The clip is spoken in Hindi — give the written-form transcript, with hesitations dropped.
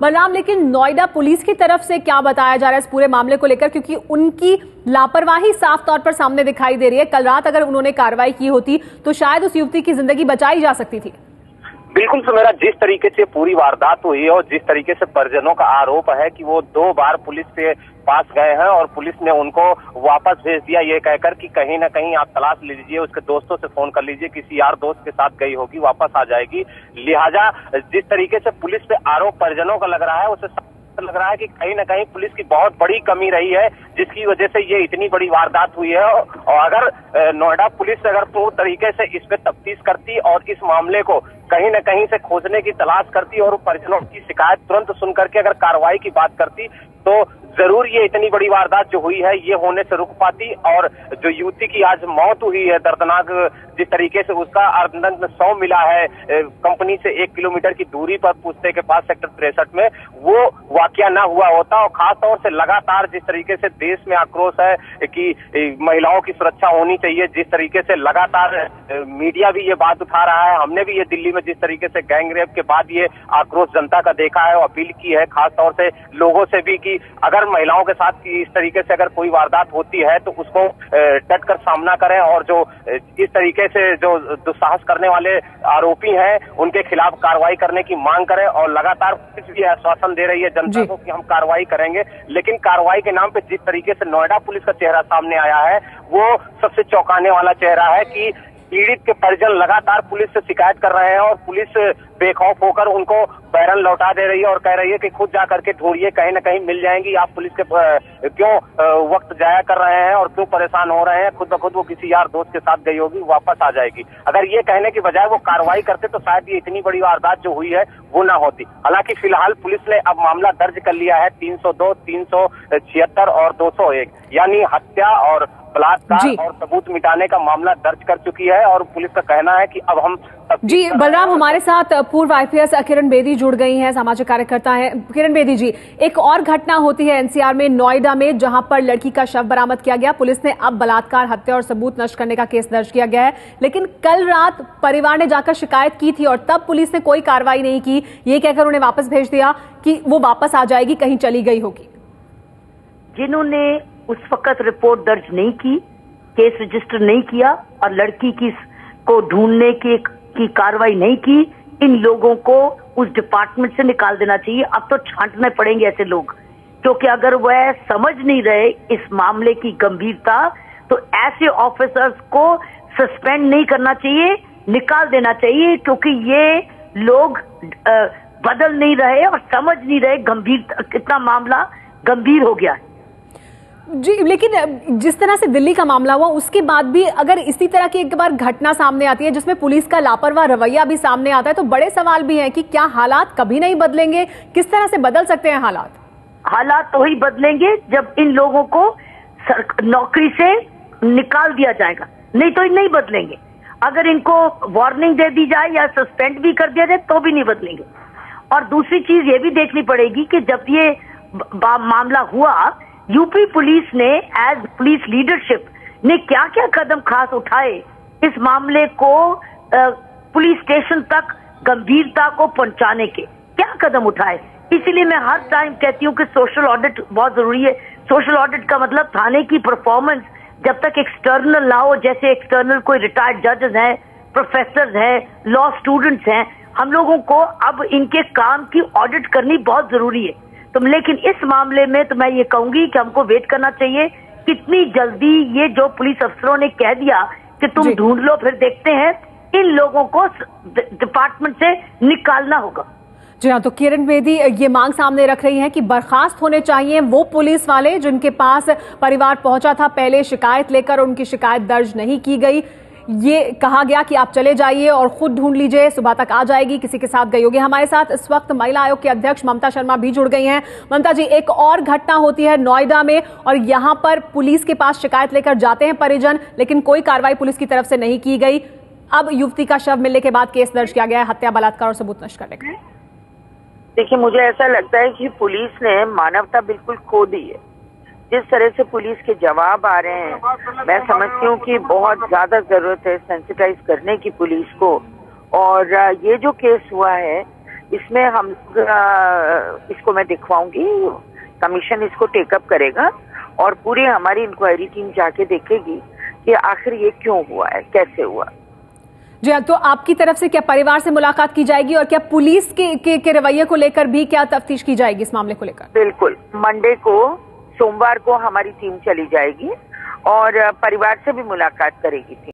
बलराम, लेकिन नोएडा पुलिस की तरफ से क्या बताया जा रहा है इस पूरे मामले को लेकर, क्योंकि उनकी लापरवाही साफ तौर पर सामने दिखाई दे रही है। कल रात अगर उन्होंने कार्रवाई की होती तो शायद उस युवती की जिंदगी बचाई जा सकती थी। बिल्कुल सुमेरा, जिस तरीके से पूरी वारदात हुई है और जिस तरीके से परिजनों का आरोप है कि वो 2 बार पुलिस के पास गए हैं और पुलिस ने उनको वापस भेज दिया ये कहकर कि कहीं ना कहीं आप तलाश लीजिए, उसके दोस्तों से फोन कर लीजिए, किसी यार दोस्त के साथ गई होगी, वापस आ जाएगी। लिहाजा जिस तरीके से पुलिस पे आरोप परिजनों का लग रहा है, उसे लग रहा है कि कहीं ना कहीं पुलिस की बहुत बड़ी कमी रही है, जिसकी वजह से ये इतनी बड़ी वारदात हुई है। और अगर नोएडा पुलिस अगर पूर्ण तरीके से इस पे तफ्तीश करती और इस मामले को कहीं न कहीं से खोजने की तलाश करती और परिजनों की शिकायत तुरंत सुन करके अगर कार्रवाई की बात करती तो जरूर ये इतनी बड़ी वारदात जो हुई है ये होने से रुक पाती। और जो युवती की आज मौत हुई है दर्दनाक, जिस तरीके से उसका अर्धनग्न में शव मिला है कंपनी से 1 किलोमीटर की दूरी पर पूछते के पास सेक्टर 63 में, वो वाकया ना हुआ होता। और खास तौर से लगातार जिस तरीके से देश में आक्रोश है कि महिलाओं की सुरक्षा होनी चाहिए, जिस तरीके से लगातार मीडिया भी ये बात उठा रहा है, हमने भी ये दिल्ली में जिस तरीके से गैंग रेप के बाद ये आक्रोश जनता का देखा है और अपील की है खास तौर से लोगों से भी कि अगर महिलाओं के साथ इस तरीके से अगर कोई वारदात होती है तो उसको डट कर सामना करें और जो इस तरीके से जो दुस्साहस करने वाले आरोपी हैं उनके खिलाफ कार्रवाई करने की मांग करें। और लगातार पुलिस भी आश्वासन दे रही है जनता को कि हम कार्रवाई करेंगे, लेकिन कार्रवाई के नाम पे जिस तरीके से नोएडा पुलिस का चेहरा सामने आया है वो सबसे चौंकाने वाला चेहरा है कि पीड़ित के परिजन लगातार पुलिस से शिकायत कर रहे हैं और पुलिस बेखौफ होकर उनको बैरन लौटा दे रही है और कह रही है कि खुद जा करके ढूंढिए, कहीं न कहीं मिल जाएंगी। आप पुलिस के क्यों वक्त जाया कर रहे हैं और क्यों परेशान हो रहे हैं, खुद ब खुद वो किसी यार दोस्त के साथ गई होगी, वापस आ जाएगी। अगर ये कहने की बजाय वो कार्रवाई करते तो शायद ये इतनी बड़ी वारदात जो हुई है वो ना होती। हालांकि फिलहाल पुलिस ने अब मामला दर्ज कर लिया है 302, 376 और 201, यानी हत्या और बलात्कार और सबूत मिटाने का मामला दर्ज कर चुकी है। और पुलिस का कहना है कि अब हम जी बलराम, हमारे साथ पूर्व IPS किरण बेदी जुड़ गई हैं, सामाजिक कार्यकर्ता हैं। किरण बेदी जी, एक और घटना होती है NCR में, नोएडा में, जहां पर लड़की का शव बरामद किया गया। पुलिस ने अब बलात्कार, हत्या और सबूत नष्ट करने का केस दर्ज किया गया है, लेकिन कल रात परिवार ने जाकर शिकायत की थी और तब पुलिस ने कोई कार्रवाई नहीं की, ये कहकर उन्हें वापस भेज दिया कि वो वापस आ जाएगी, कहीं चली गई होगी। जिन्होंने उस वक्त रिपोर्ट दर्ज नहीं की, केस रजिस्टर नहीं किया और लड़की को ढूंढने की कार्रवाई नहीं की, इन लोगों को उस डिपार्टमेंट से निकाल देना चाहिए। अब तो छांटने पड़ेंगे ऐसे लोग, क्योंकि अगर वह समझ नहीं रहे इस मामले की गंभीरता तो ऐसे ऑफिसर्स को सस्पेंड नहीं करना चाहिए, निकाल देना चाहिए, क्योंकि ये लोग बदल नहीं रहे और समझ नहीं रहे गंभीर कितना मामला गंभीर हो गया है। जी, लेकिन जिस तरह से दिल्ली का मामला हुआ उसके बाद भी अगर इसी तरह की एक बार घटना सामने आती है जिसमें पुलिस का लापरवाह रवैया भी सामने आता है तो बड़े सवाल भी हैं कि क्या हालात कभी नहीं बदलेंगे? किस तरह से बदल सकते हैं हालात? हालात तो ही बदलेंगे जब इन लोगों को नौकरी से निकाल दिया जाएगा, नहीं तो नहीं बदलेंगे। अगर इनको वार्निंग दे दी जाए या सस्पेंड भी कर दिया जाए तो भी नहीं बदलेंगे। और दूसरी चीज ये भी देखनी पड़ेगी कि जब ये मामला हुआ, यूपी पुलिस ने एज पुलिस लीडरशिप ने क्या क्या कदम खास उठाए इस मामले को पुलिस स्टेशन तक गंभीरता को पहुंचाने के, क्या कदम उठाए। इसीलिए मैं हर टाइम कहती हूँ कि सोशल ऑडिट बहुत जरूरी है। सोशल ऑडिट का मतलब थाने की परफॉर्मेंस जब तक एक्सटर्नल ना हो, जैसे एक्सटर्नल कोई रिटायर्ड जजेस हैं, प्रोफेसर हैं, लॉ स्टूडेंट्स हैं, हम लोगों को अब इनके काम की ऑडिट करनी बहुत जरूरी है। तो लेकिन इस मामले में तो मैं ये कहूंगी कि हमको वेट करना चाहिए कितनी जल्दी ये जो पुलिस अफसरों ने कह दिया कि तुम ढूंढ लो फिर देखते हैं, इन लोगों को डिपार्टमेंट से निकालना होगा। जी हाँ, तो किरण बेदी ये मांग सामने रख रही हैं कि बर्खास्त होने चाहिए वो पुलिस वाले जिनके पास परिवार पहुंचा था पहले शिकायत लेकर, उनकी शिकायत दर्ज नहीं की गई। ये कहा गया कि आप चले जाइए और खुद ढूंढ लीजिए, सुबह तक आ जाएगी, किसी के साथ गई होगी। हमारे साथ इस वक्त महिला आयोग की अध्यक्ष ममता शर्मा भी जुड़ गई हैं। ममता जी, एक और घटना होती है नोएडा में और यहां पर पुलिस के पास शिकायत लेकर जाते हैं परिजन, लेकिन कोई कार्रवाई पुलिस की तरफ से नहीं की गई। अब युवती का शव मिलने के बाद केस दर्ज किया गया है हत्या, बलात्कार और सबूत नष्ट करने का। देखिए, मुझे ऐसा लगता है कि पुलिस ने मानवता बिल्कुल खो दी है। जिस तरह से पुलिस के जवाब आ रहे हैं, मैं समझती हूँ कि बहुत ज्यादा जरूरत है सेंसिटाइज करने की पुलिस को। और ये जो केस हुआ है इसमें हम इसको मैं दिखवाऊंगी, कमीशन इसको टेकअप करेगा और पूरी हमारी इंक्वायरी टीम जाके देखेगी कि आखिर ये क्यों हुआ है, कैसे हुआ। जी, तो आपकी तरफ से क्या परिवार से मुलाकात की जाएगी और क्या पुलिस के रवैये को लेकर भी क्या तफ्तीश की जाएगी इस मामले को लेकर? बिल्कुल, मंडे को, सोमवार को हमारी टीम चली जाएगी और परिवार से भी मुलाकात करेगी।